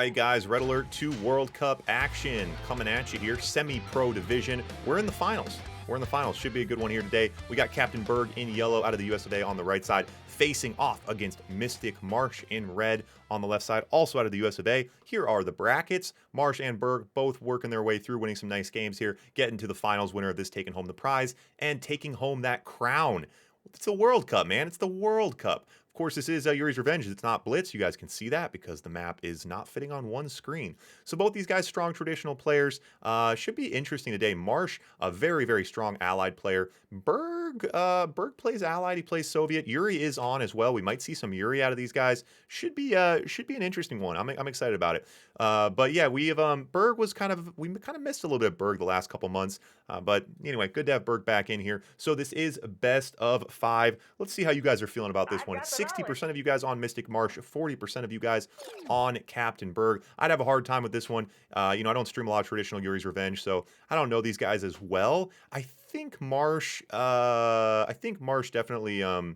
Alright guys, Red Alert 2 World Cup action coming at you here. Semi-Pro Division. We're in the finals. Should be a good one here today. We got Captain Burg in yellow out of the US of A on the right side, facing off against Mystic Marsh in red on the left side, also out of the US of A. Here are the brackets. Marsh and Burg both working their way through, winning some nice games here, getting to the finals, winner of this taking home the prize, and taking home that crown. It's the World Cup, man. It's the World Cup. Of course, this is Yuri's Revenge. It's not Blitz. You guys can see that because the map is not fitting on one screen. So both these guys, strong traditional players. Should be interesting today. Marsh, a very, very strong allied player. Burg plays allied. He plays Soviet. Yuri is on as well. We might see some Yuri out of these guys. Should be an interesting one. I'm excited about it. But yeah, we have Burg was we kind of missed a little bit of Burg the last couple months. But anyway, good to have Burg back in here. So this is best of 5. Let's see how you guys are feeling about this one. 60% of you guys on Mystic Marsh, 40% of you guys on Captain Burg. I'd have a hard time with this one. I don't stream a lot of traditional Yuri's Revenge, so I don't know these guys as well. I think Marsh definitely a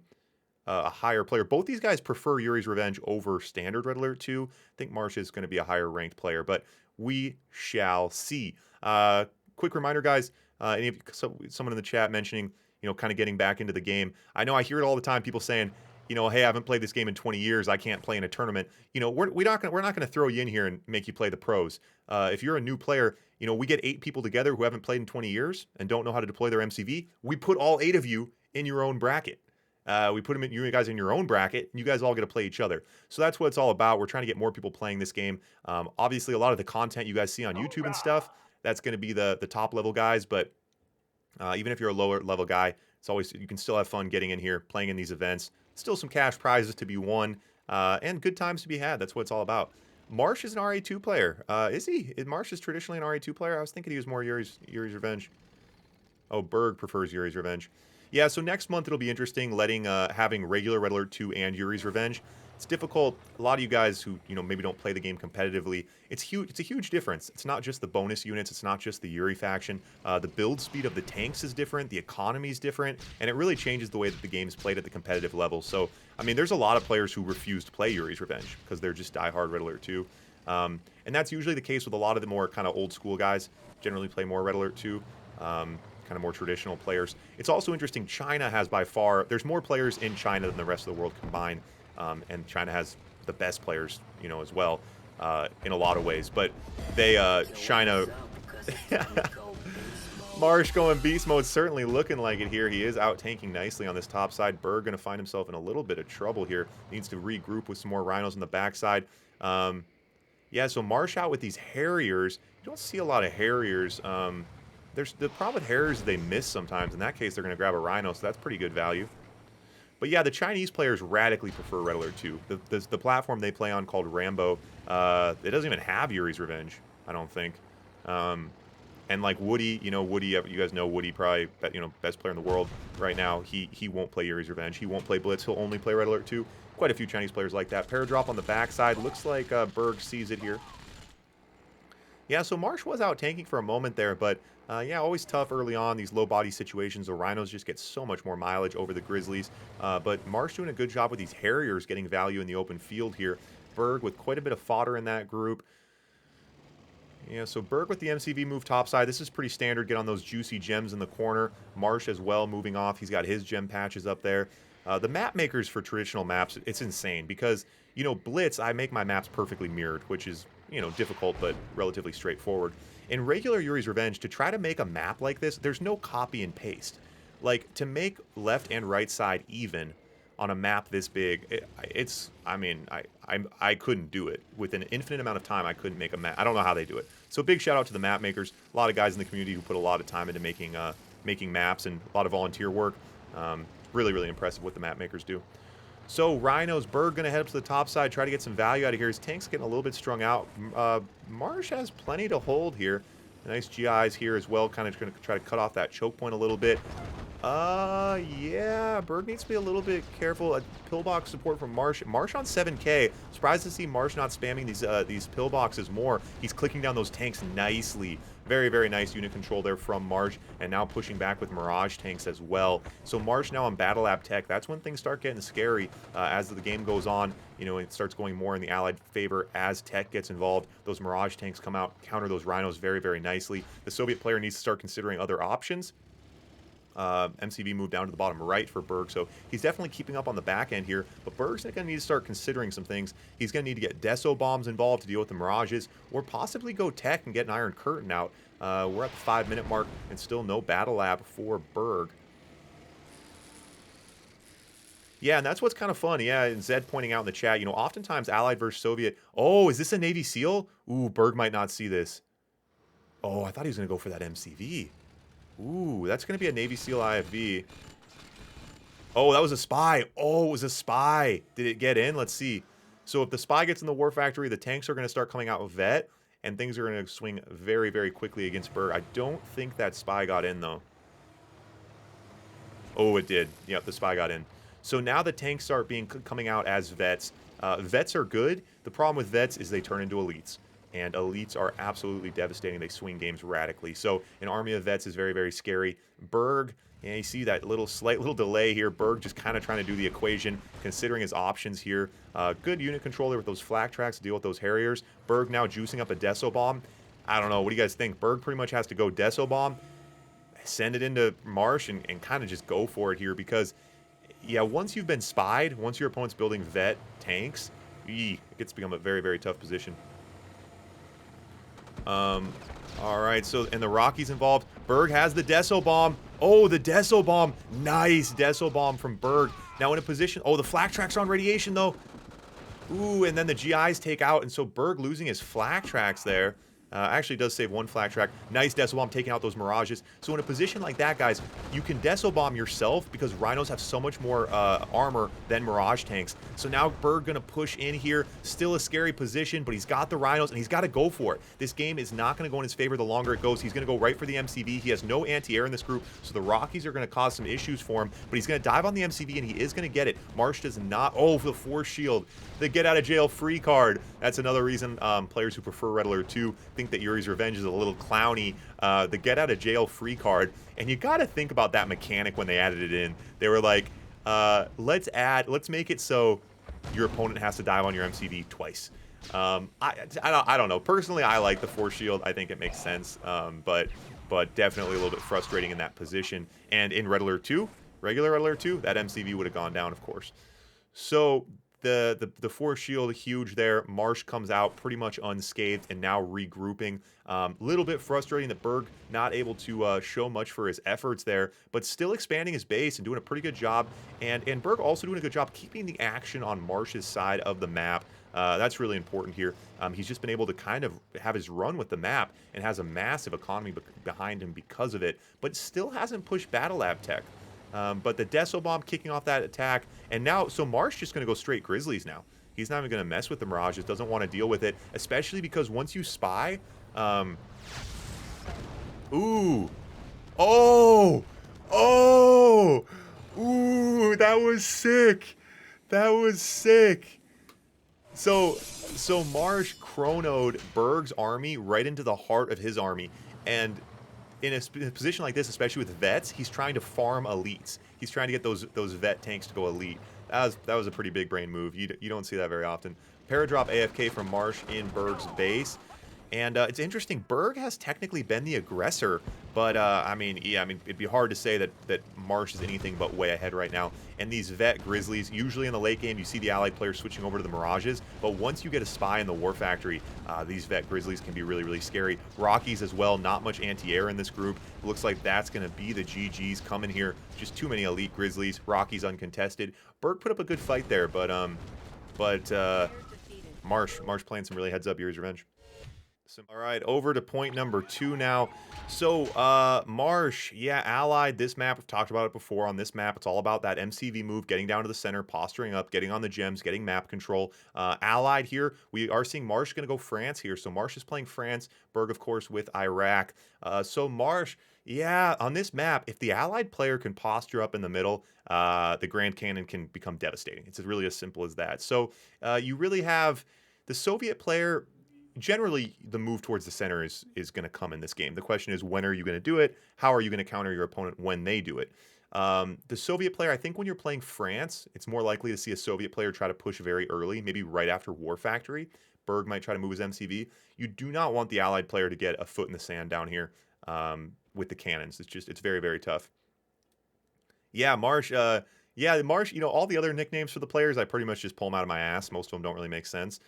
higher player. Both these guys prefer Yuri's Revenge over standard Red Alert 2. I think Marsh is going to be a higher ranked player, but we shall see. Quick reminder, guys, someone in the chat mentioning, kind of getting back into the game. I know I hear it all the time, people saying, hey, I haven't played this game in 20 years. I can't play in a tournament. We're not gonna throw you in here and make you play the pros. If you're a new player, we get 8 people together who haven't played in 20 years and don't know how to deploy their MCV. We put all 8 of you in your own bracket. We put you guys in your own bracket, and you guys all get to play each other. So that's what it's all about. We're trying to get more people playing this game. Obviously, a lot of the content you guys see on YouTube and stuff, that's going to be the top level guys. But even if you're a lower level guy, you can still have fun getting in here, playing in these events. Still some cash prizes to be won, and good times to be had. That's what it's all about. Marsh is an RA2 player. Is he? Marsh is traditionally an RA2 player? I was thinking he was more Yuri's Revenge. Oh, Burg prefers Yuri's Revenge. Yeah, so next month it'll be interesting having regular Red Alert 2 and Yuri's Revenge. It's difficult. A lot of you guys who, maybe don't play the game competitively, it's huge. It's a huge difference. It's not just the bonus units. It's not just the Yuri faction. The build speed of the tanks is different. The economy is different. And it really changes the way that the game is played at the competitive level. So, there's a lot of players who refuse to play Yuri's Revenge because they're just diehard Red Alert 2. And that's usually the case with a lot of the more kind of old school guys. Generally play more Red Alert 2. Kind of more traditional players. It's also interesting, China has by far, there's more players in China than the rest of the world combined. And China has the best players, as well, in a lot of ways. But China... Marsh going beast mode, certainly looking like it here. He is out tanking nicely on this top side. Burg going to find himself in a little bit of trouble here. Needs to regroup with some more rhinos on the backside. Yeah, so Marsh out with these Harriers. You don't see a lot of Harriers. The problem with Harriers is they miss sometimes. In that case, they're going to grab a Rhino, so that's pretty good value. But yeah, the Chinese players radically prefer Red Alert 2. The platform they play on called Rambo, it doesn't even have Yuri's Revenge, I don't think. And like Woody, Woody, you guys know Woody, probably, best player in the world right now. He won't play Yuri's Revenge. He won't play Blitz. He'll only play Red Alert 2. Quite a few Chinese players like that. Paradrop on the backside. Looks like Burg sees it here. Yeah, so Marsh was out tanking for a moment there, but yeah, always tough early on, these low body situations. The Rhinos just get so much more mileage over the Grizzlies. But Marsh doing a good job with these Harriers getting value in the open field here. Burg with quite a bit of fodder in that group. Yeah, so Burg with the MCV move topside. This is pretty standard. Get on those juicy gems in the corner. Marsh as well moving off. He's got his gem patches up there. The map makers for traditional maps, it's insane because, Blitz, I make my maps perfectly mirrored, which is, difficult but relatively straightforward. In regular Yuri's Revenge, to try to make a map like this, there's no copy and paste. Like, to make left and right side even on a map this big, I couldn't do it. With an infinite amount of time, I couldn't make a map. I don't know how they do it. So big shout out to the map makers. A lot of guys in the community who put a lot of time into making maps and a lot of volunteer work. Really, really impressive what the map makers do. So Rhinos, Burg going to head up to the top side, try to get some value out of here. His tank's getting a little bit strung out. Marsh has plenty to hold here. Nice GIs here as well, kind of going to try to cut off that choke point a little bit. Yeah, Burg needs to be a little bit careful. Pillbox support from Marsh. Marsh on 7K. Surprised to see Marsh not spamming these pillboxes more. He's clicking down those tanks nicely. Very, very nice unit control there from Marsh, and now pushing back with Mirage tanks as well. So Marsh now on Battle Lab Tech. That's when things start getting scary as the game goes on. You know, it starts going more in the Allied favor as Tech gets involved. Those Mirage tanks come out, counter those Rhinos very, very nicely. The Soviet player needs to start considering other options. MCV moved down to the bottom right for Burg, so he's definitely keeping up on the back end here, but Burg's going to need to start considering some things. He's going to need to get Deso bombs involved to deal with the Mirages, or possibly go Tech and get an Iron Curtain out. We're at the 5-minute mark, and still no Battle Lab for Burg. Yeah, and that's what's kind of fun. Yeah, and Zed pointing out in the chat, you know, oftentimes Allied versus Soviet. Oh, is this a Navy SEAL? Ooh, Burg might not see this. Oh, I thought he was going to go for that MCV. Ooh, that's going to be a Navy SEAL IFV. Oh, that was a spy. Oh, it was a spy. Did it get in? Let's see. So if the spy gets in the war factory, the tanks are going to start coming out with Vet, and things are going to swing very, very quickly against Burg. I don't think that spy got in, though. Oh, it did. Yep, the spy got in. So now the tanks start coming out as Vets. Vets are good. The problem with Vets is they turn into Elites. And Elites are absolutely devastating. They swing games radically. So an army of Vets is very, very scary. Burg, yeah, you see that slight little delay here. Burg just kind of trying to do the equation, considering his options here. Good unit control there with those flak tracks to deal with those Harriers. Burg now juicing up a Deso bomb. I don't know. What do you guys think? Burg pretty much has to go Deso bomb, send it into Marsh, and kind of just go for it here because, yeah, once you've been spied, once your opponent's building Vet tanks, it gets to become a very, very tough position. All right, so, and the Rockies involved. Burg has the Deso bomb. Oh, the Deso bomb. Nice Deso bomb from Burg. Now in a position, oh, the flak tracks are on radiation, though. Ooh, and then the GIs take out, and so Burg losing his flak tracks there. Actually does save one flak track. Nice Deso bomb taking out those Mirages. So in a position like that, guys, you can Deso bomb yourself because Rhinos have so much more armor than Mirage tanks. So now Burg gonna push in here. Still a scary position, but he's got the Rhinos and he's got to go for it. This game is not gonna go in his favor the longer it goes. He's gonna go right for the MCV. He has no anti-air in this group, so the Rockies are gonna cause some issues for him, but he's gonna dive on the MCV and he is gonna get it. Marsh does not. Oh, for the force shield. The get out of jail free card. That's another reason players who prefer Red Alert 2 think that Yuri's Revenge is a little clowny. The get out of jail free card, and you got to think about that mechanic when they added it in. They were like, let's make it so your opponent has to dive on your MCV twice. I don't know. Personally, I like the force shield. I think it makes sense, but definitely a little bit frustrating in that position. And in Red Alert 2, regular Red Alert 2, that MCV would have gone down, of course. So the force shield huge there. Marsh comes out pretty much unscathed and now regrouping. Little bit frustrating that Burg not able to show much for his efforts there, but still expanding his base and doing a pretty good job. And Burg also doing a good job keeping the action on Marsh's side of the map. That's really important here. He's just been able to kind of have his run with the map and has a massive economy behind him because of it, but still hasn't pushed Battle Lab Tech. But the Deso bomb kicking off that attack, and now, so Marsh just going to go straight Grizzlies now. He's not even going to mess with the Mirages, doesn't want to deal with it, especially because once you spy, ooh, oh, ooh, that was sick. That was sick. So Marsh chronoed Burg's army right into the heart of his army, and in a position like this, especially with Vets, he's trying to farm Elites. He's trying to get those Vet tanks to go Elite. That was a pretty big brain move. You don't see that very often. Paradrop AFK from Marsh in Burg's base. And it's interesting, Burg has technically been the aggressor, but I mean, it'd be hard to say that Marsh is anything but way ahead right now. And these Vet Grizzlies, usually in the late game, you see the Allied players switching over to the Mirages, but once you get a spy in the War Factory, these Vet Grizzlies can be really, really scary. Rockies as well, not much anti-air in this group. It looks like that's going to be the GGs coming here. Just too many Elite Grizzlies. Rockies uncontested. Burg put up a good fight there, but Marsh playing some really heads-up Yuri's Revenge. All right, over to point number 2 now. So, Marsh, yeah, allied. This map, we've talked about it before. On this map, it's all about that MCV move, getting down to the center, posturing up, getting on the gems, getting map control. Allied here, we are seeing Marsh going to go France here. So Marsh is playing France. Burg, of course, with Iraq. So Marsh, yeah, on this map, if the allied player can posture up in the middle, the Grand Cannon can become devastating. It's really as simple as that. So you really have the Soviet player. Generally, the move towards the center is going to come in this game. The question is, when are you going to do it? How are you going to counter your opponent when they do it? The Soviet player, I think when you're playing France, it's more likely to see a Soviet player try to push very early, maybe right after War Factory. Burg might try to move his MCV. You do not want the Allied player to get a foot in the sand down here with the cannons. It's very, very tough. Yeah, Marsh. Yeah, Marsh. You know, all the other nicknames for the players, I pretty much just pull them out of my ass. Most of them don't really make sense.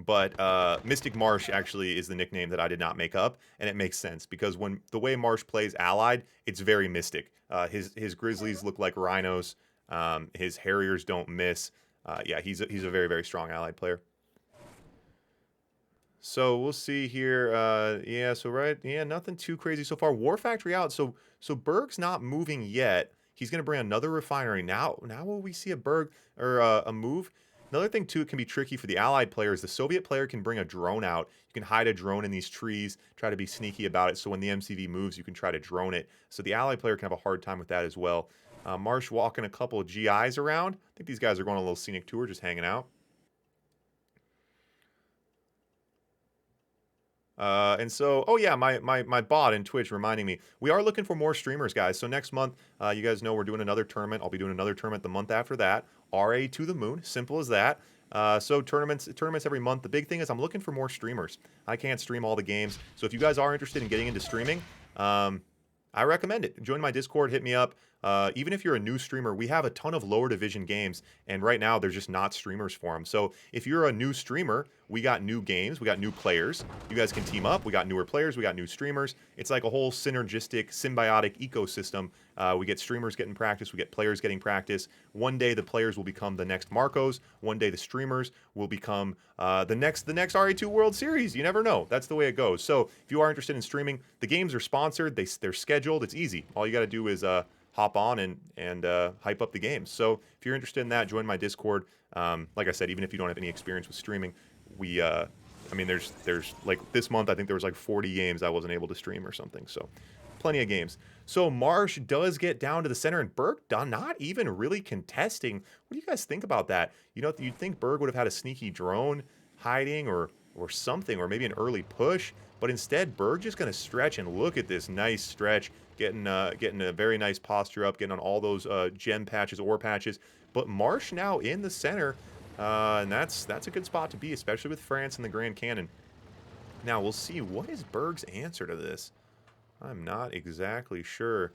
But Mystic Marsh actually is the nickname that I did not make up, and it makes sense because when the way Marsh plays Allied, it's very mystic. His Grizzlies look like rhinos. His Harriers don't miss. Yeah, he's a very, very strong Allied player. So we'll see here. Yeah, so yeah, nothing too crazy so far. War Factory out. So Berg's not moving yet. He's going to bring another refinery. Now will we see a Berg or a move? Another thing too, it can be tricky for the Allied players. The Soviet player can bring a drone out. You can hide a drone in these trees, try to be sneaky about it. So when the MCV moves, you can try to drone it. So the Allied player can have a hard time with that as well. Marsh walking a couple of GIs around. I think these guys are going on a little scenic tour, just hanging out. And so, oh yeah, my bot in Twitch reminding me, we are looking for more streamers, guys. So next month, you guys know we're doing another tournament. I'll be doing another tournament the month after that. RA to the moon, simple as that. So tournaments every month. The big thing is I'm looking for more streamers. I can't stream all the games. So if you guys are interested in getting into streaming, I recommend it. Join my Discord, hit me up. Even if you're a new streamer, we have a ton of lower division games, and right now there's just not streamers for them. So if you're a new streamer, we got new games, we got new players. You guys can team up. We got newer players, we got new streamers. It's like a whole synergistic, symbiotic ecosystem. We get streamers getting practice, we get players getting practice. One day the players will become the next Marcos. One day the streamers will become the next RA2 World Series. You never know. That's the way it goes. So if you are interested in streaming, the games are sponsored. They're scheduled. It's easy. All you got to do is hop on and hype up the games. So if you're interested in that, join my Discord. Like I said, even if you don't have any experience with streaming, I mean, there's like this month, I think there was like 40 games I wasn't able to stream or something. So plenty of games. So Marsh does get down to the center, and Burg not even really contesting. What do you guys think about that? You know, you'd think Burg would have had a sneaky drone hiding or something, or maybe an early push, but instead Burg just going to stretch, and look at this nice stretch, getting a very nice posture up, getting on all those gem patches, ore patches. But Marsh now in the center, and that's a good spot to be, especially with France and the Grand Cannon. Now we'll see, what is Burg's answer to this? I'm not exactly sure.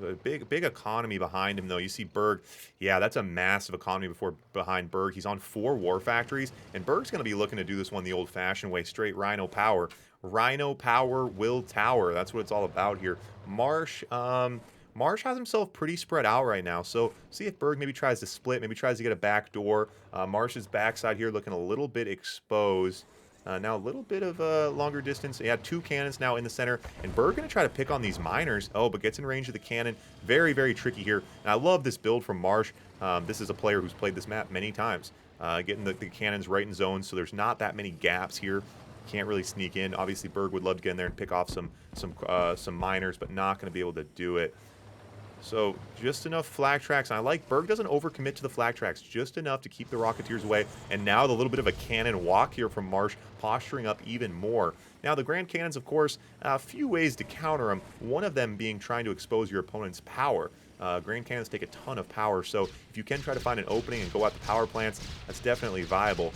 A big economy behind him, though. You see Burg. Yeah, that's a massive economy behind Burg. He's on 4 war factories, and Burg's going to be looking to do this one the old-fashioned way, straight Rhino power. Rhino power will tower. That's what it's all about here. Marsh has himself pretty spread out right now, so see if Burg maybe tries to split, maybe tries to get a back door. Marsh's backside here looking a little bit exposed. Now a little bit of a longer distance. Yeah, 2 cannons now in the center. And Burg going to try to pick on these miners. Oh, but gets in range of the cannon. Very, very tricky here. And I love this build from Marsh. This is a player who's played this map many times. Getting the cannons right in zone, so there's not that many gaps here. Can't really sneak in. Obviously, Burg would love to get in there and pick off some miners, but not going to be able to do it. So just enough flag tracks. And I like Burg doesn't overcommit to the flag tracks, just enough to keep the Rocketeers away. And now the little bit of a cannon walk here from Marsh, posturing up even more. Now the Grand Cannons, of course, a few ways to counter them. One of them being trying to expose your opponent's power. Grand Cannons take a ton of power, so if you can try to find an opening and go out the power plants, that's definitely viable.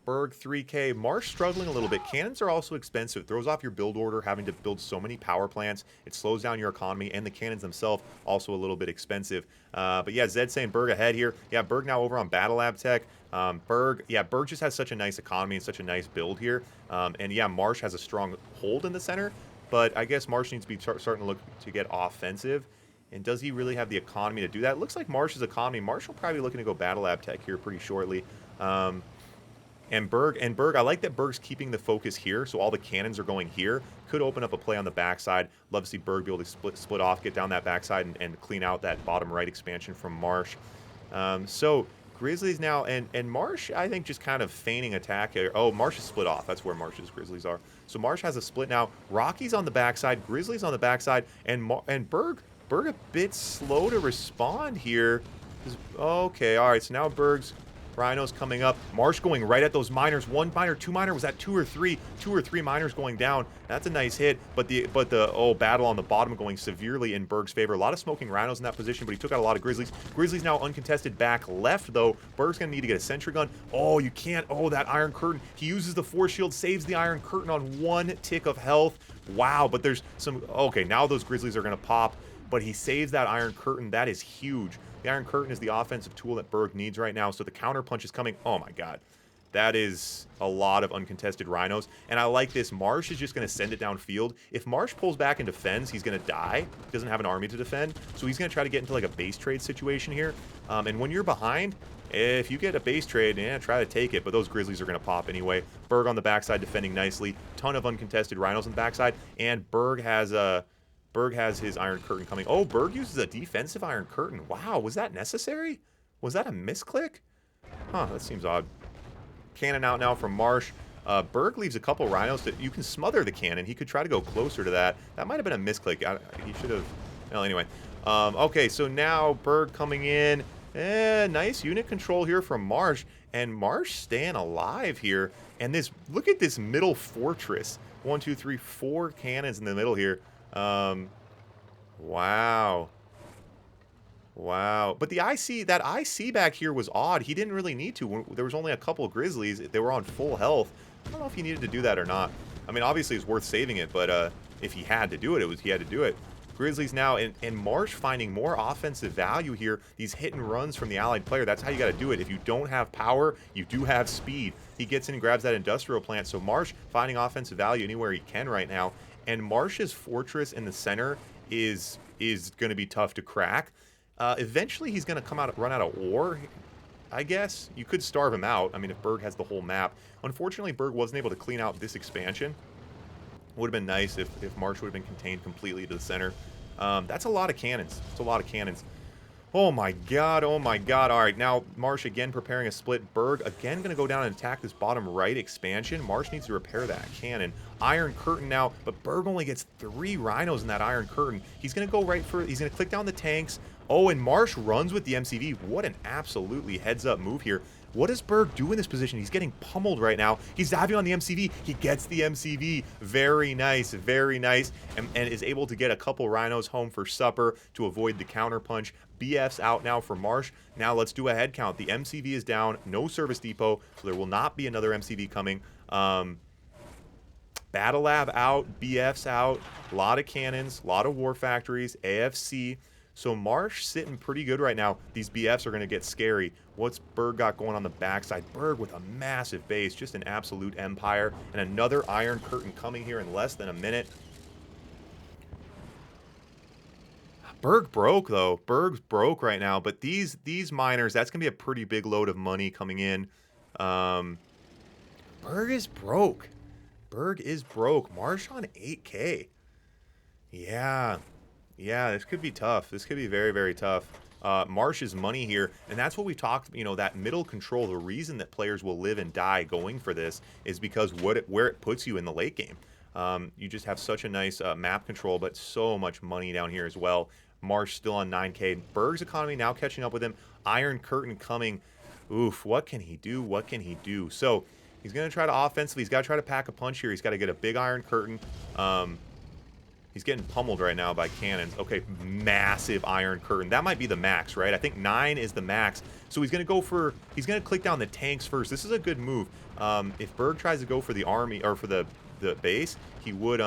Burg 3K. Marsh struggling a little bit. Cannons are also expensive. It throws off your build order, having to build so many power plants. It slows down your economy, and the cannons themselves also a little bit expensive. But yeah, Zed saying Burg ahead here. Yeah, Burg now over on Battle Lab Tech. Burg just has such a nice economy and such a nice build here. And yeah, Marsh has a strong hold in the center, but I guess Marsh needs to be starting to look to get offensive. And does he really have the economy to do that? It looks like Marsh's economy. Marsh will probably be looking to go Battle Lab Tech here pretty shortly. And Burg, I like that Burg's keeping the focus here, so all the cannons are going here. Could open up a play on the backside. Love to see Burg be able to split off, get down that backside, and clean out that bottom right expansion from Marsh. So Grizzlies now, and Marsh, I think, just kind of feigning attack here. Oh, Marsh is split off. That's where Marsh's Grizzlies are. So Marsh has a split now. Rocky's on the backside, Grizzlies on the backside, and Burg a bit slow to respond here. Okay, all right, so now Burg's Rhinos coming up. Marsh going right at those miners. 1 miner, 2 miner. Was that 2 or 3? 2 or 3 miners going down. That's a nice hit. But the battle on the bottom going severely in Burg's favor. A lot of smoking Rhinos in that position, but he took out a lot of Grizzlies. Grizzlies now uncontested back left, though. Burg's going to need to get a sentry gun. Oh, you can't. Oh, that Iron Curtain. He uses the Force Shield, saves the Iron Curtain on 1 tick of health. Wow, but there's some... Okay, now those Grizzlies are going to pop, but he saves that Iron Curtain. That is huge. The Iron Curtain is the offensive tool that Burg needs right now, so the counter punch is coming. Oh my god. That is a lot of uncontested Rhinos, and I like this. Marsh is just going to send it downfield. If Marsh pulls back and defends, he's going to die. He doesn't have an army to defend, so he's going to try to get into like a base trade situation here. And when you're behind, if you get a base trade, yeah, try to take it, but those Grizzlies are going to pop anyway. Burg on the backside defending nicely. Ton of uncontested Rhinos on the backside, and Burg has his Iron Curtain coming. Oh, Burg uses a defensive Iron Curtain. Wow, was that necessary? Was that a misclick? Huh, that seems odd. Cannon out now from Marsh. Burg leaves a couple Rhinos that you can smother the cannon. He could try to go closer to that. That might have been a misclick. He should have... Well, anyway. Okay, so now Burg coming in. Nice unit control here from Marsh. And Marsh staying alive here. And this... Look at this middle fortress. 1, 2, 3, 4 cannons in the middle here. Wow. Wow. But the IC, that IC back here was odd. He didn't really need to. There was only a couple of Grizzlies. They were on full health. I don't know if he needed to do that or not. I mean, obviously it's worth saving it, but if he had to do it, he had to do it. Grizzlies now, and Marsh finding more offensive value here. These hit and runs from the allied player, that's how you got to do it. If you don't have power, you do have speed. He gets in and grabs that industrial plant. So Marsh finding offensive value anywhere he can right now. And Marsh's fortress in the center is going to be tough to crack. Eventually, he's going to run out of ore, I guess. You could starve him out. I mean, if Burg has the whole map. Unfortunately, Burg wasn't able to clean out this expansion. Would have been nice if Marsh would have been contained completely to the center. That's a lot of cannons. It's a lot of cannons. Oh my god, oh my god. All right, now Marsh again preparing a split. Burg again going to go down and attack this bottom right expansion. Marsh needs to repair that cannon. Iron Curtain now, but Burg only gets 3 Rhinos in that Iron Curtain. He's going to go right for... He's going to click down the tanks. Oh, and Marsh runs with the MCV. What an absolutely heads-up move here. What does Burg do in this position? He's getting pummeled right now. He's diving on the MCV. He gets the MCV. Very nice, very nice. And is able to get a couple Rhinos home for supper to avoid the counterpunch. BF's out now for Marsh. Now let's do a head count. The MCV is down. No service depot, so there will not be another MCV coming. Battle Lab out. BF's out. A lot of cannons. A lot of war factories. AFC. So Marsh sitting pretty good right now. These BFs are going to get scary. What's Burg got going on the backside? Burg with a massive base, just an absolute empire. And another Iron Curtain coming here in less than a minute. Burg broke, though. Burg's broke right now. But these miners, that's going to be a pretty big load of money coming in. Burg is broke. Burg is broke. Marsh on 8K. Yeah. Yeah, this could be tough. This could be very, very tough. Marsh's money here, and that's what we talked, that middle control, the reason that players will live and die going for this is because where it puts you in the late game. You just have such a nice map control, but so much money down here as well. Marsh still on 9K. Burg's economy now catching up with him. Iron Curtain coming. Oof, what can he do? What can he do? So he's going to try to offensively. He's got to try to pack a punch here. He's got to get a big Iron Curtain. He's getting pummeled right now by cannons. Okay, massive Iron Curtain. That might be the max, right? I think 9 is the max. So he's going to he's going to click down the tanks first. This is a good move. If Burg tries to go for the army, or for the base, he would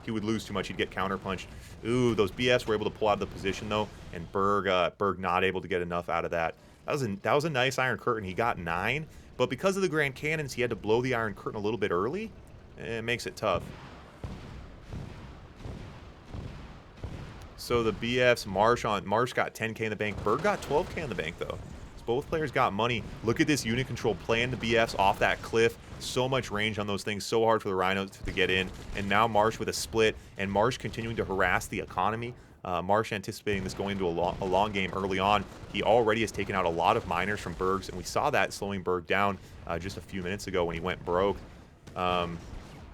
lose too much. He'd get counterpunched. Ooh, those BS were able to pull out of the position, though, and Burg not able to get enough out of that. That was a nice Iron Curtain. He got 9, but because of the Grand Cannons, he had to blow the Iron Curtain a little bit early. It makes it tough. So the BFs, Marsh got 10k in the bank. Burg got 12k in the bank, though. So both players got money. Look at this unit control playing the BFs off that cliff. So much range on those things. So hard for the Rhinos to get in. And now Marsh with a split. And Marsh continuing to harass the economy. Marsh anticipating this going into a long game early on. He already has taken out a lot of miners from Burg's. And we saw that slowing Burg down just a few minutes ago when he went broke.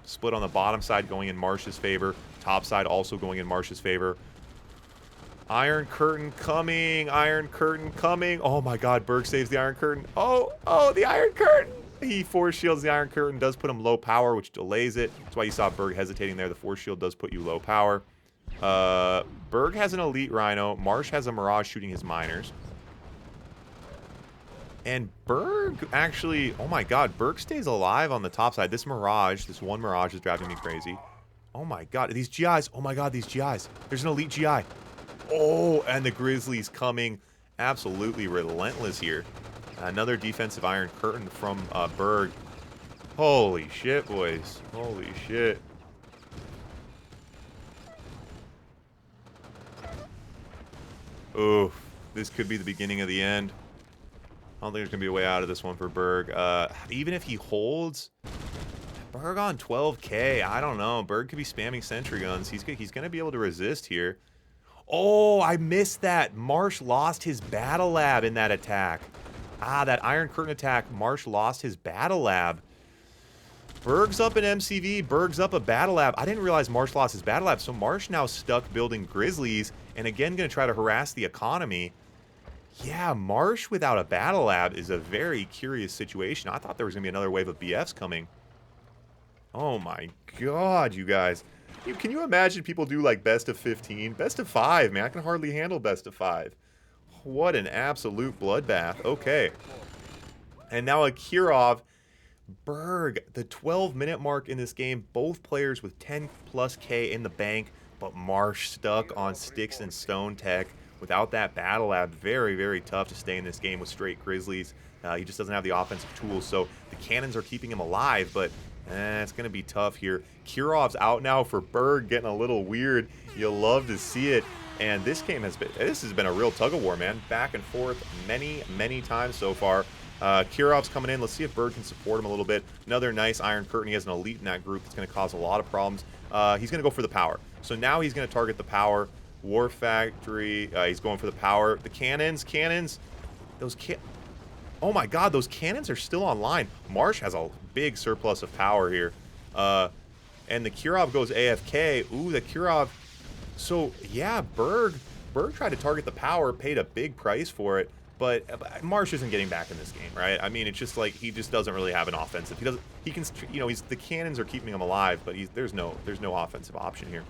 Split on the bottom side going in Marsh's favor. Top side also going in Marsh's favor. Iron Curtain coming. Iron Curtain coming. Oh my god, Burg saves the Iron Curtain. Oh, the Iron Curtain. He force shields the Iron Curtain. Does put him low power, which delays it. That's why you saw Burg hesitating there. The force shield does put you low power. Burg has an elite Rhino. Marsh has a Mirage shooting his miners. And Burg actually, oh my god, Burg stays alive on the top side. This one Mirage is driving me crazy. Oh my god, these GIs. Oh my god, these GIs. There's an elite GI. Oh, and the Grizzlies coming absolutely relentless here. Another defensive Iron Curtain from Burg. Holy shit, boys. Holy shit. Oof. This could be the beginning of the end. I don't think there's going to be a way out of this one for Burg. Even if he holds... Burg on 12k. I don't know. Burg could be spamming sentry guns. He's going to be able to resist here. Oh, I missed that. Marsh lost his battle lab in that attack. That Iron Curtain attack. Marsh lost his battle lab. Burg's up an MCV. Burg's up a battle lab. I didn't realize Marsh lost his battle lab. So Marsh now stuck building Grizzlies. And again, going to try to harass the economy. Yeah, Marsh without a battle lab is a very curious situation. I thought there was going to be another wave of BFs coming. Oh my god, you guys. Can you imagine people do like best of 15? Best of 5, man. I can hardly handle best of 5. What an absolute bloodbath. Okay. And now a Kirov. Burg, the 12-minute mark in this game. Both players with 10 plus K in the bank. But Marsh stuck on sticks and stone tech. Without that battle lab, very, very tough to stay in this game with straight Grizzlies. He just doesn't have the offensive tools. So the cannons are keeping him alive, but... it's going to be tough here. Kirov's out now for Burg, getting a little weird. You'll love to see it. And this game has been a real tug-of-war, man. Back and forth many, many times so far. Kirov's coming in. Let's see if Burg can support him a little bit. Another nice Iron Curtain. He has an elite in that group that's going to cause a lot of problems. He's going to go for the power. So now he's going to target the power. War Factory. He's going for the power. The cannons. Those oh my god, those cannons are still online. Marsh has a big surplus of power here. And the Kirov goes AFK. Ooh, the Kirov. So, yeah, Burg tried to target the power, paid a big price for it, but Marsh isn't getting back in this game, right? I mean, it's just like he just doesn't really have an offensive. He can, you know, the cannons are keeping him alive, but there's no offensive option here.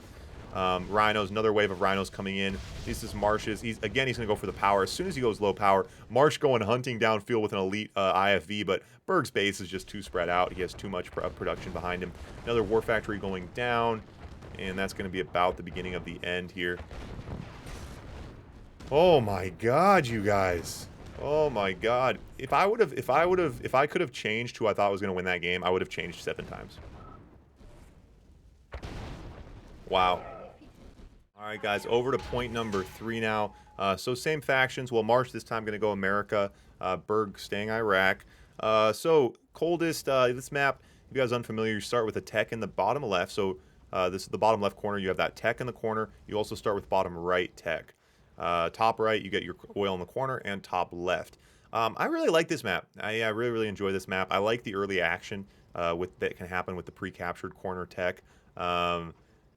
Rhinos, another wave of Rhinos coming in. This is Marsh's. He's going to go for the power. As soon as he goes low power, Marsh going hunting downfield with an elite IFV, but Burg's base is just too spread out. He has too much production behind him. Another War Factory going down, and that's going to be about the beginning of the end here. Oh my god, you guys. Oh my god. If I could have changed who I thought was going to win that game, I would have changed 7 times. Wow. All right, guys, over to point number 3 now. So same factions. Well, Marsh this time going to go America. Burg staying Iraq. So coldest, this map, if you guys are unfamiliar, you start with a tech in the bottom left. So this is the bottom left corner. You have that tech in the corner. You also start with bottom right tech. Top right, you get your oil in the corner, and top left. I really like this map. I really, really enjoy this map. I like the early action that can happen with the pre-captured corner tech.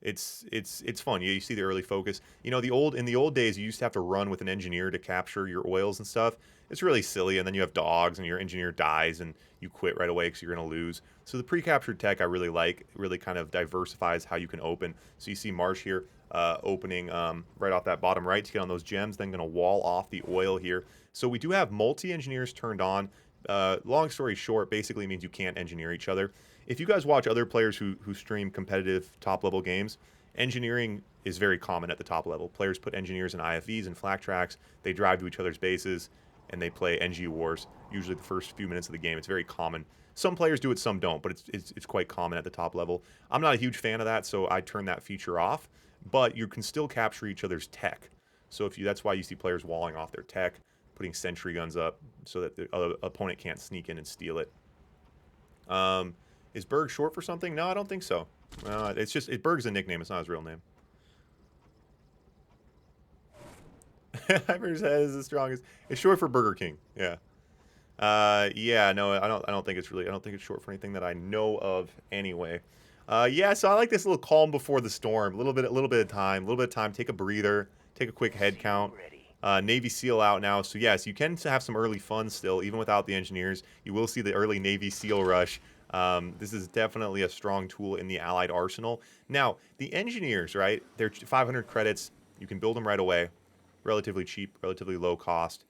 It's fun. You see the early focus. You know, in the old days, you used to have to run with an engineer to capture your oils and stuff. It's really silly, and then you have dogs, and your engineer dies, and you quit right away because you're going to lose. So the pre-captured tech I really like. It really kind of diversifies how you can open. So you see Marsh here opening right off that bottom right to get on those gems, then going to wall off the oil here. So we do have multi-engineers turned on. Long story short, basically means you can't engineer each other. If you guys watch other players who stream competitive top-level games, engineering is very common at the top level. Players put engineers in IFVs and flak tracks. They drive to each other's bases, and they play NG wars, usually the first few minutes of the game. It's very common. Some players do it, some don't, but it's quite common at the top level. I'm not a huge fan of that, so I turn that feature off. but you can still capture each other's tech. So that's why you see players walling off their tech, putting sentry guns up so that the opponent can't sneak in and steal it. Is Burg short for something? No, I don't think so. It's just Burg's a nickname. It's not his real name. Hyper's head is the strongest. It's short for Burger King. Yeah. Yeah. No, I don't think it's really. I don't think it's short for anything that I know of anyway. Yeah. So I like this little calm before the storm. A little bit of time. Take a breather. Take a quick head count. Navy SEAL out now. So yes, you can have some early fun still, even without the engineers. You will see the early Navy SEAL rush. This is definitely a strong tool in the Allied arsenal. Now, the engineers, right? They're 500 credits. You can build them right away. Relatively cheap, relatively low cost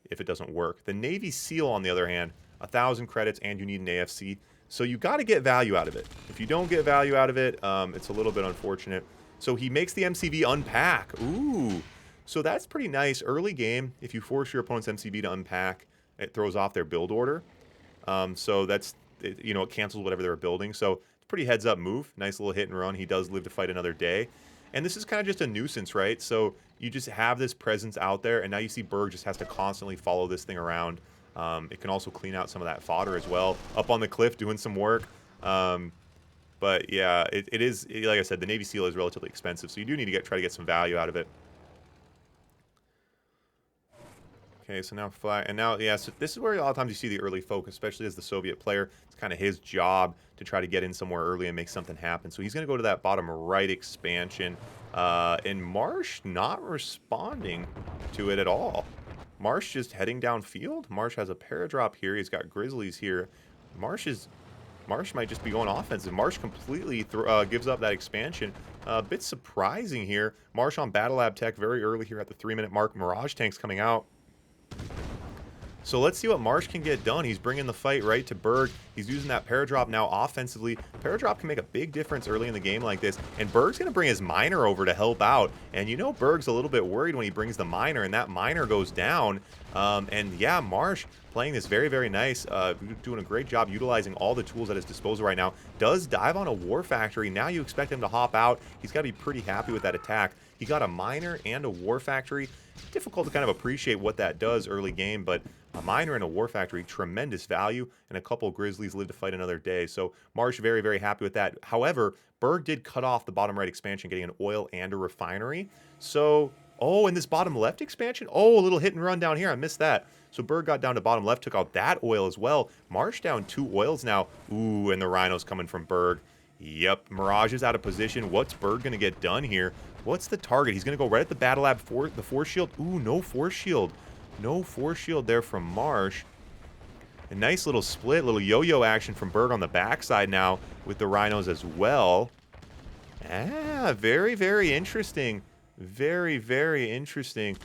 if it doesn't work. The Navy SEAL, on the other hand, 1,000 credits and you need an AFC. So you got to get value out of it. If you don't get value out of it, it's a little bit unfortunate. So he makes the MCV unpack. Ooh. So that's pretty nice. Early game, if you force your opponent's MCV to unpack, it throws off their build order. So that's, you know, it cancels whatever they were building. So it's a pretty heads up move. Nice little hit and run. He does live to fight another day. And this is kind of just a nuisance, right? So you just have this presence out there, and now you see Burg just has to constantly follow this thing around. It can also clean out some of that fodder as well. Up on the cliff doing some work. But yeah, it is, like I said, the Navy SEAL is relatively expensive, so you do need to try to get some value out of it. Okay, so now yeah, so this is where a lot of times you see the early focus, especially as the Soviet player. It's kind of his job to try to get in somewhere early and make something happen. So he's going to go to that bottom right expansion, and Marsh not responding to it at all. Marsh just heading downfield. Marsh has a paradrop here. He's got Grizzlies here. Marsh might just be going offensive. Marsh completely gives up that expansion. A bit surprising here. Marsh on Battle Lab Tech very early here at the 3-minute mark. Mirage tanks coming out. So let's see what Marsh can get done. He's bringing the fight right to Burg. He's using that paradrop now offensively. Paradrop can make a big difference early in the game like this. And Burg's going to bring his miner over to help out. And you know Burg's a little bit worried when he brings the miner, and that miner goes down. And yeah, Marsh playing this very, very nice. Doing a great job utilizing all the tools at his disposal right now. Does dive on a war factory. Now you expect him to hop out. He's got to be pretty happy with that attack. He got a miner and a war factory. Difficult to kind of appreciate what that does early game, but a miner and a war factory, tremendous value, and a couple Grizzlies live to fight another day. So Marsh very, very happy with that. However, Burg did cut off the bottom right expansion, getting an oil and a refinery. So, oh, and this bottom left expansion? Oh, a little hit and run down here. I missed that. So Burg got down to bottom left, took out that oil as well. Marsh down 2 oils now. Ooh, and the Rhino's coming from Burg. Yep, Mirage is out of position. What's Burg going to get done here? What's the target? He's going to go right at the Battle Lab for the force shield. Ooh, no force shield. No force shield there from Marsh. A nice little split, little yo-yo action from Burg on the backside now with the Rhinos as well. Ah, very, very interesting. Very, very interesting.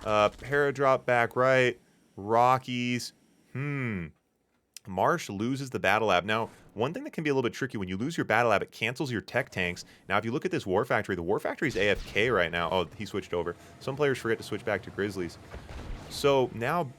Paradrop back right. Rockies. Marsh loses the Battle Lab. Now, one thing that can be a little bit tricky, when you lose your Battle Lab, it cancels your tech tanks. Now, if you look at this War Factory, the War Factory is AFK right now. Oh, he switched over. Some players forget to switch back to Grizzlies. So now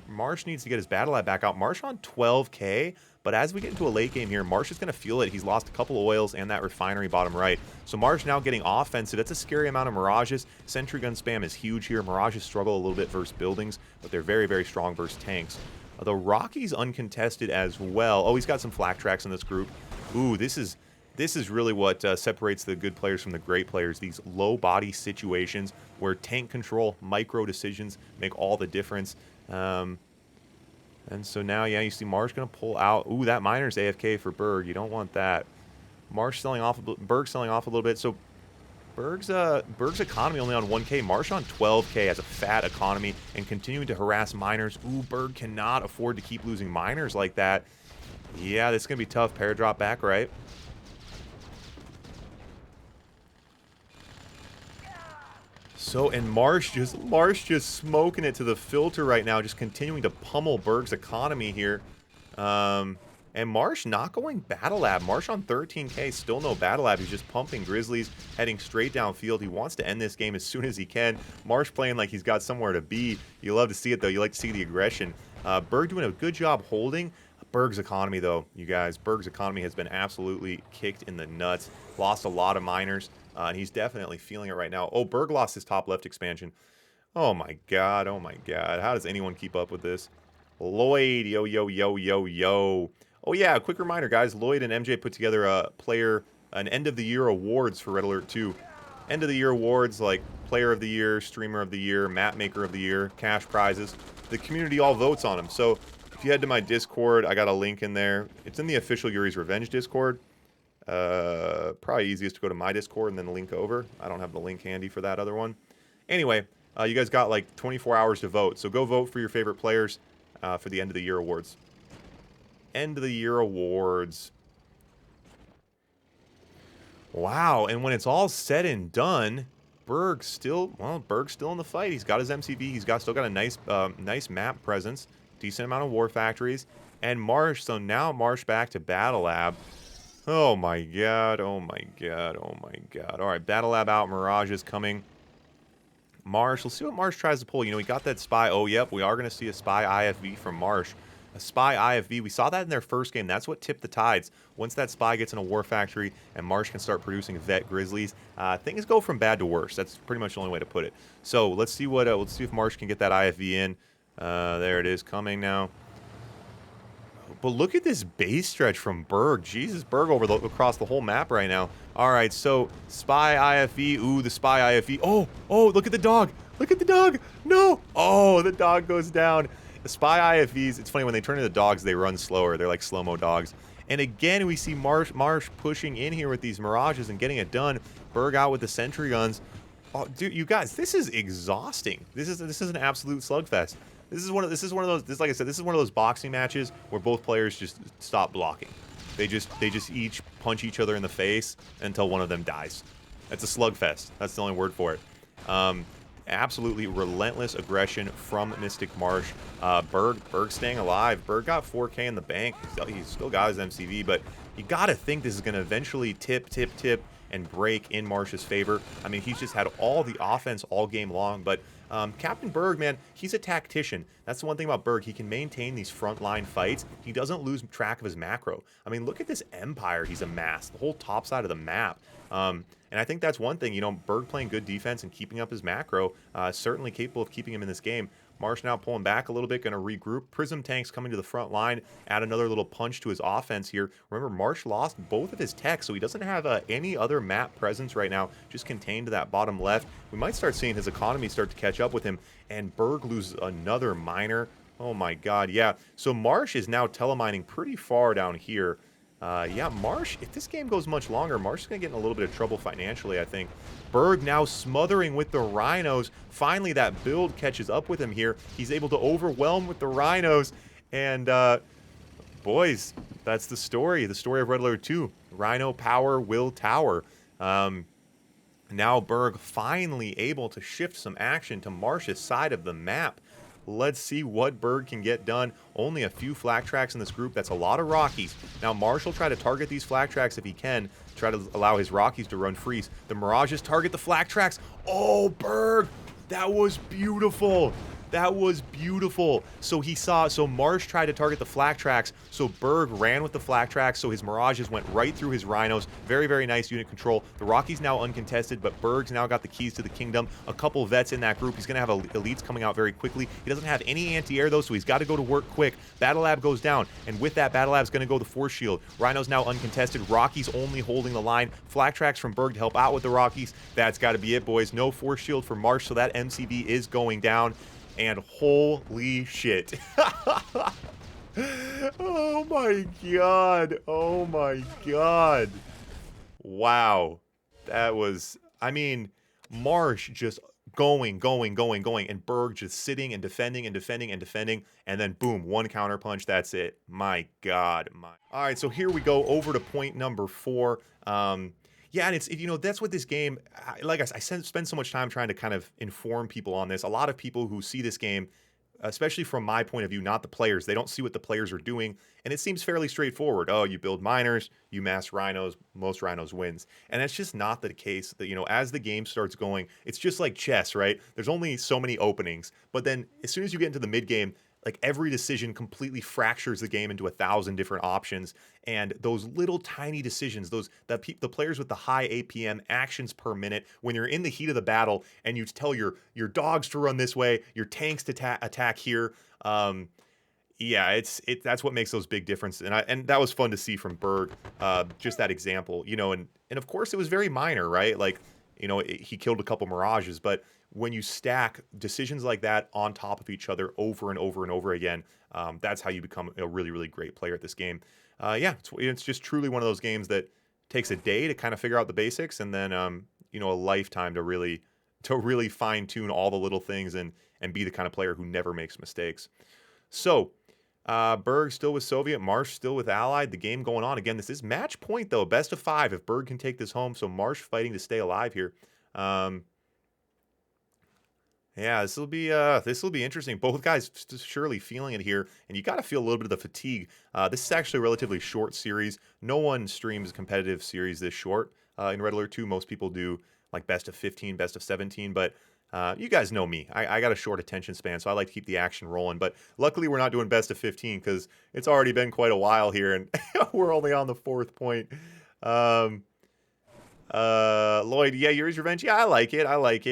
Marsh needs to get his Battle Lab back out. Marsh on 12k, but as we get into a late game here, Marsh is going to feel it. He's lost a couple oils and that refinery bottom right. So Marsh now getting offensive. That's a scary amount of Mirages. Sentry gun spam is huge here. Mirages struggle a little bit versus buildings, but they're very, very strong versus tanks. The Rockies uncontested as well. Oh, he's got some flak tracks in this group. Ooh, this is really what separates the good players from the great players. These low body situations where tank control, micro decisions make all the difference. And so now, yeah, you see Marsh going to pull out. Ooh, that miner's AFK for Burg. You don't want that. Marsh selling off, Burg selling off a little bit. So Burg's economy only on 1k. Marsh on 12k has a fat economy and continuing to harass miners. Ooh, Burg cannot afford to keep losing miners like that. Yeah, this is going to be tough. Paradrop back right. So, and Marsh just smoking it to the filter right now, just continuing to pummel Burg's economy here. And Marsh not going Battle Lab. Marsh on 13k, still no Battle Lab. He's just pumping Grizzlies, heading straight downfield. He wants to end this game as soon as he can. Marsh playing like he's got somewhere to be. You love to see it, though. You like to see the aggression. Burg doing a good job holding. Burg's economy, though, you guys. Burg's economy has been absolutely kicked in the nuts. Lost a lot of miners. and he's definitely feeling it right now. Oh, Burg lost his top left expansion. Oh my god, oh my god. How does anyone keep up with this? Lloyd, yo, yo, yo, yo, yo. Oh yeah, quick reminder, guys. Lloyd and MJ put together an end of the year awards for Red Alert 2. End of the year awards like Player of the Year, Streamer of the Year, Map Maker of the Year, cash prizes. The community all votes on them. So if you head to my Discord, I got a link in there. It's in the official Yuri's Revenge Discord. Probably easiest to go to my Discord and then link over. I don't have the link handy for that other one. Anyway, you guys got like 24 hours to vote. So go vote for your favorite players for the end of the year awards. End of the year awards. Wow, and when it's all said and done, Burg's still in the fight. He's got his MCV. He's still got a nice map presence, decent amount of war factories, and Marsh. So now Marsh back to Battle Lab. Oh my god! Oh my god! Oh my god! All right, Battle Lab out. Mirage is coming. Marsh. Let's see what Marsh tries to pull. You know, he got that spy. Oh, yep, we are going to see a spy IFV from Marsh. A spy IFV. We saw that in their first game. That's what tipped the tides. Once that spy gets in a war factory and Marsh can start producing vet grizzlies, things go from bad to worse. That's pretty much the only way to put it. So let's see what. Let's see if Marsh can get that IFV in. There it is, coming now. But look at this base stretch from Burg. Jesus, Burg across the whole map right now. All right, so Spy IFV. Ooh, the Spy IFV. Oh, look at the dog. Look at the dog. No. Oh, the dog goes down. The Spy IFVs, it's funny, when they turn into dogs, they run slower. They're like slow-mo dogs. And again, we see Marsh pushing in here with these Mirages and getting it done. Burg out with the sentry guns. Oh, dude, you guys, this is exhausting. This is an absolute slugfest. This is one of those. Like I said, this is one of those boxing matches where both players just stop blocking. They just each punch each other in the face until one of them dies. That's a slugfest. That's the only word for it. Absolutely relentless aggression from Mystic Marsh. Burg staying alive. Burg got 4K in the bank. He's still got his MCV, but you got to think this is going to eventually tip, and break in Marsh's favor. I mean, he's just had all the offense all game long, but Captain Burg, man, he's a tactician. That's the one thing about Burg. He can maintain these frontline fights. He doesn't lose track of his macro. I mean, look at this empire he's amassed, the whole top side of the map. And I think that's one thing, you know, Burg playing good defense and keeping up his macro, certainly capable of keeping him in this game. Marsh now pulling back a little bit, going to regroup. Prism tanks coming to the front line, add another little punch to his offense here. Remember, Marsh lost both of his techs, so he doesn't have any other map presence right now, just contained to that bottom left. We might start seeing his economy start to catch up with him, and Burg loses another miner. Oh my god, yeah. So Marsh is now telemining pretty far down here. Yeah, Marsh, if this game goes much longer, Marsh is going to get in a little bit of trouble financially, I think. Burg now smothering with the Rhinos. Finally, that build catches up with him here. He's able to overwhelm with the Rhinos. And, boys, that's the story of Red Alert 2. Rhino power will tower. Now Burg finally able to shift some action to Marsh's side of the map. Let's see what Burg can get done. Only a few flak tracks in this group. That's a lot of Rockies. Now Marsh will try to target these flak tracks if he can. Try to allow his Rockies to run freeze. The Mirages target the flak tracks. Oh, Burg! That was beautiful. That was beautiful. So Marsh tried to target the flak tracks, so Burg ran with the flak tracks, so his Mirages went right through his Rhinos. Very, very nice unit control. The Rockies now uncontested, but Burg's now got the keys to the kingdom. A couple vets in that group. He's going to have elites coming out very quickly. He doesn't have any anti-air, though, so he's got to go to work quick. Battle Lab goes down, and with that, Battle Lab's going to go the Force Shield. Rhinos now uncontested. Rockies only holding the line. Flak tracks from Burg to help out with the Rockies. That's got to be it, boys. No Force Shield for Marsh, so that MCV is going down. And holy shit. Oh my god. Oh my god. Wow. That was, I mean, Marsh just going, and Burg just sitting and defending, and then boom, one counter punch, that's it. My god. All right, so here we go over to point number 4. Yeah, and it's, you know, that's what this game, like I spend so much time trying to kind of inform people on this. A lot of people who see this game, especially from my point of view, not the players, they don't see what the players are doing, and it seems fairly straightforward. Oh, you build miners, you mass Rhinos, most Rhinos wins. And that's just not the case. That, you know, as the game starts going, it's just like chess, right? There's only so many openings, but then as soon as you get into the mid game, like every decision completely fractures the game into 1,000 different options. And those little tiny decisions, the players with the high APM actions per minute, when you're in the heat of the battle and you tell your dogs to run this way, your tanks to attack here. Yeah, that's what makes those big differences, and that was fun to see from Burg, just that example, and of course it was very minor, right? Like, he killed a couple mirages, but when you stack decisions like that on top of each other over and over and over again, that's how you become a really, really great player at this game. Yeah, it's just truly one of those games that takes a day to kind of figure out the basics, and then a lifetime to really fine tune all the little things and be the kind of player who never makes mistakes. So. Burg still with Soviet, Marsh still with Allied. The game going on again. This is match point though, best of 5 if Burg can take this home. So Marsh fighting to stay alive here. Yeah, this will be interesting. Both guys surely feeling it here, and you got to feel a little bit of the fatigue. This is actually a relatively short series. No one streams a competitive series this short in Red Alert 2. Most people do like best of 15, best of 17, but you guys know me. I got a short attention span, so I like to keep the action rolling. But luckily, we're not doing best of 15 because it's already been quite a while here, and we're only on the 4th point. Lloyd, yeah, Yuri's Revenge. Yeah, I like it. I like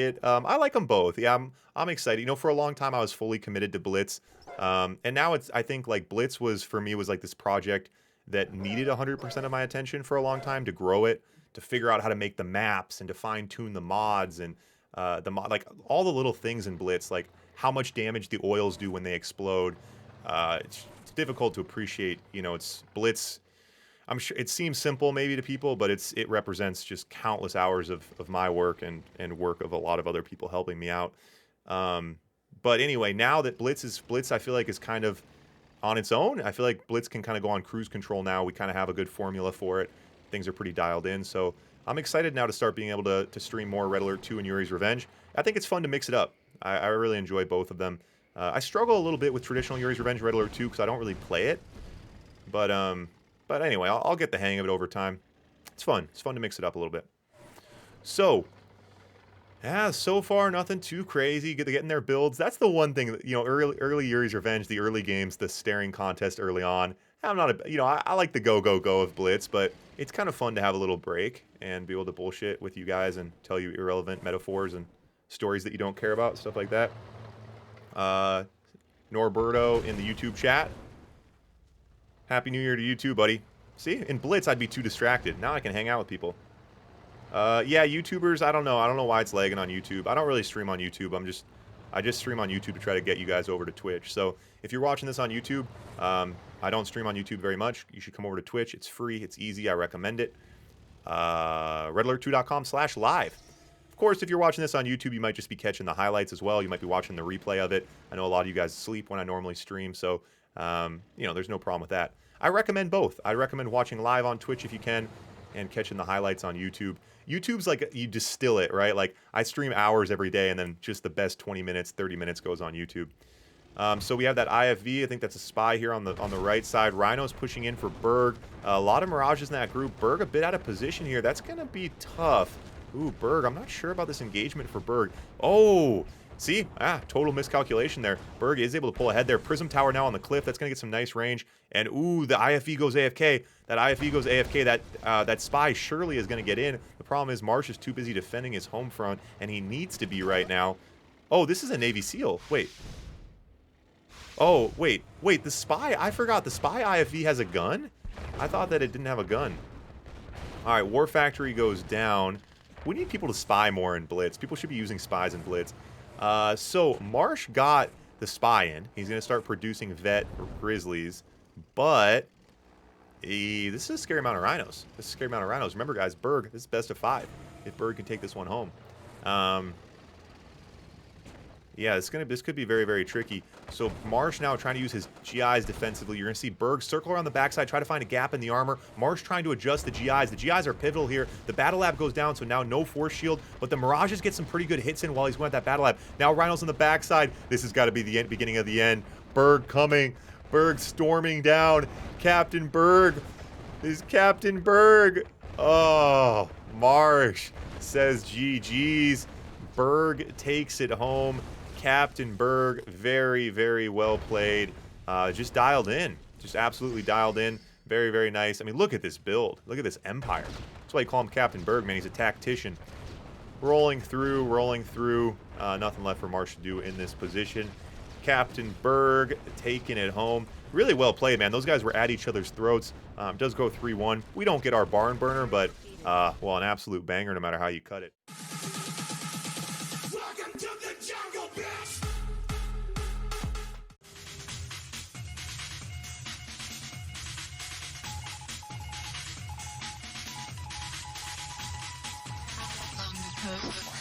them both. Yeah, I'm excited. For a long time, I was fully committed to Blitz. And now I think like Blitz was like this project that needed 100% of my attention for a long time to grow it, to figure out how to make the maps and to fine tune the mods and like all the little things in Blitz, like how much damage the oils do when they explode. It's difficult to appreciate. It's Blitz. I'm sure it seems simple maybe to people, but it represents just countless hours of my work and work of a lot of other people helping me out. But anyway, now that Blitz, I feel like is kind of on its own. I feel like Blitz can kind of go on cruise control now. We kind of have a good formula for it. Things are pretty dialed in, so I'm excited now to start being able to stream more Red Alert 2 and Yuri's Revenge. I think it's fun to mix it up. I really enjoy both of them. I struggle a little bit with traditional Yuri's Revenge Red Alert 2 because I don't really play it. But anyway, I'll get the hang of it over time. It's fun. It's fun to mix it up a little bit. So, yeah, so far nothing too crazy. Getting their builds. That's the one thing that, early Yuri's Revenge, the early games, the staring contest early on. I'm not I like the go of Blitz, but it's kind of fun to have a little break and be able to bullshit with you guys and tell you irrelevant metaphors and stories that you don't care about, stuff like that. Norberto in the YouTube chat. Happy New Year to you too, buddy. See, in Blitz, I'd be too distracted. Now I can hang out with people. Yeah, YouTubers, I don't know. I don't know why it's lagging on YouTube. I don't really stream on YouTube. I just stream on YouTube to try to get you guys over to Twitch. So if you're watching this on YouTube, I don't stream on YouTube very much. You should come over to Twitch. It's free. It's easy. I recommend it. redalert2.com/live. Of course, if you're watching this on YouTube, you might just be catching the highlights as well. You might be watching the replay of it. I know a lot of you guys sleep when I normally stream, so there's no problem with that. I recommend both. I recommend watching live on Twitch if you can and catching the highlights on YouTube. YouTube's like you distill it, right? Like I stream hours every day and then just the best 20 minutes, 30 minutes goes on YouTube. So we have that IFV. I think that's a spy here on the right side. Rhino's pushing in for Burg. A lot of mirages in that group. Burg a bit out of position here. That's going to be tough. Ooh, Burg. I'm not sure about this engagement for Burg. Oh, see? Total miscalculation there. Burg is able to pull ahead there. Prism Tower now on the cliff. That's going to get some nice range. And ooh, the IFV goes AFK. That IFV goes AFK. That spy surely is going to get in. The problem is Marsh is too busy defending his home front, and he needs to be right now. Oh, this is a Navy SEAL. Wait. Oh, wait, the spy, I forgot, the spy IFV has a gun? I thought that it didn't have a gun. All right, War Factory goes down. We need people to spy more in Blitz. People should be using spies in Blitz. So Marsh got the spy in. He's going to start producing vet grizzlies, but this is a scary amount of rhinos. This is a scary amount of rhinos. Remember, guys, Burg, this is best of 5. If Burg can take this one home. Yeah, this could be very, very tricky. So Marsh now trying to use his GIs defensively. You're going to see Burg circle around the backside, try to find a gap in the armor. Marsh trying to adjust the GIs. The GIs are pivotal here. The Battle Lab goes down, so now no force shield. But the Mirages get some pretty good hits in while he's going at that Battle Lab. Now Rhino's on the backside. This has got to be the beginning of the end. Burg coming. Burg storming down. Captain Burg. Is Captain Burg. Oh, Marsh says GG's. Burg takes it home. Captain Burg, very, very well played. Just dialed in. Just absolutely dialed in. Very, very nice. I mean, look at this build. Look at this Empire. That's why you call him Captain Burg, man. He's a tactician. Rolling through, rolling through. Nothing left for Marsh to do in this position. Captain Burg taking it home. Really well played, man. Those guys were at each other's throats. Does go 3-1. We don't get our barn burner, but, well, an absolute banger no matter how you cut it. Welcome to the jungle, bitch! Long the perfect.